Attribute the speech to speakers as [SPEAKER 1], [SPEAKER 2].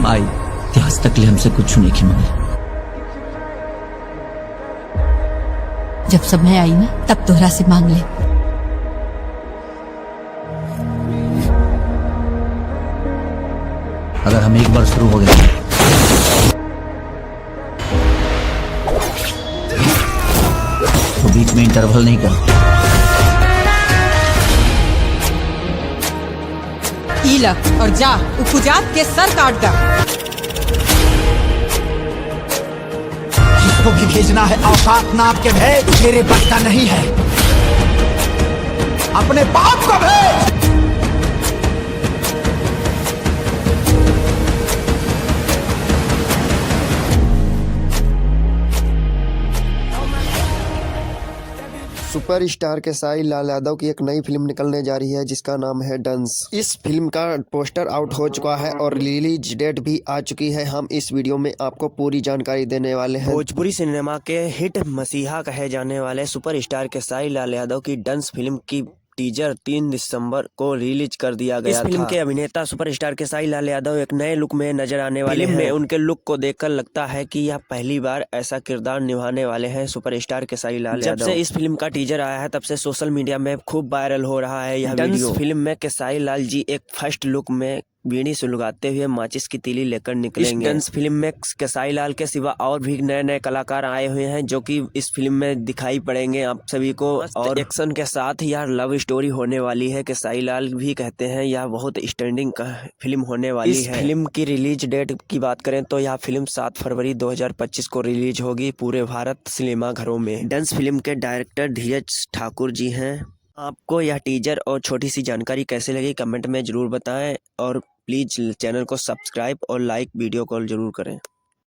[SPEAKER 1] माई इतिहास तक ले हमसे कुछ नहीं की मांगी।
[SPEAKER 2] जब समय आई ना तब तोहरा से मांग ले।
[SPEAKER 1] अगर हम एक बार शुरू हो गए तो बीच में इंटरवल नहीं कर।
[SPEAKER 2] इला और जा उपजात के सर काट दा।
[SPEAKER 3] जिसको भी भेजना है औकात नाप के भेज, तेरे बस का नहीं है। अपने बाप को भेज।
[SPEAKER 4] सुपरस्टार खेसारी लाल यादव की एक नई फिल्म निकलने जा रही है जिसका नाम है डंस। इस फिल्म का पोस्टर आउट हो चुका है और रिलीज डेट भी आ चुकी है। हम इस वीडियो में आपको पूरी जानकारी देने वाले हैं।
[SPEAKER 5] भोजपुरी सिनेमा के हिट मसीहा कहे जाने वाले सुपरस्टार खेसारी लाल यादव की डंस फिल्म की टीजर 3 दिसंबर को रिलीज कर दिया गया। इस फिल्म के अभिनेता सुपरस्टार खेसारी लाल यादव एक नए लुक में नजर आने वाले हैं। उनके लुक को देखकर लगता है कि यह पहली बार ऐसा किरदार निभाने वाले हैं सुपरस्टार खेसारी लाल यादव। जब से इस फिल्म का टीजर आया है तब से सोशल मीडिया में खूब वायरल हो रहा है यह वीडियो। फिल्म में खेसारी लाल जी एक फर्स्ट लुक में बीड़ी सुलगाते हुए माचिस की तीली लेकर निकलेंगे। इस डांस फिल्म में खेसारी लाल के सिवा और भी नए नए कलाकार आए हुए हैं जो कि इस फिल्म में दिखाई पड़ेंगे आप सभी को। और एक्शन के साथ यह लव स्टोरी होने वाली है। खेसारी लाल भी कहते हैं यह बहुत स्टैंडिंग फिल्म होने वाली है। इस फिल्म की रिलीज डेट की बात करें तो यह फिल्म 7 फरवरी 2025 को रिलीज होगी पूरे भारत सिनेमा घरों में। डांस फिल्म के डायरेक्टर धीरज ठाकुर जी हैं। आपको यह टीजर और छोटी सी जानकारी कैसे लगी कमेंट में जरूर बताएं और प्लीज चैनल को सब्सक्राइब और लाइक वीडियो को जरूर करें।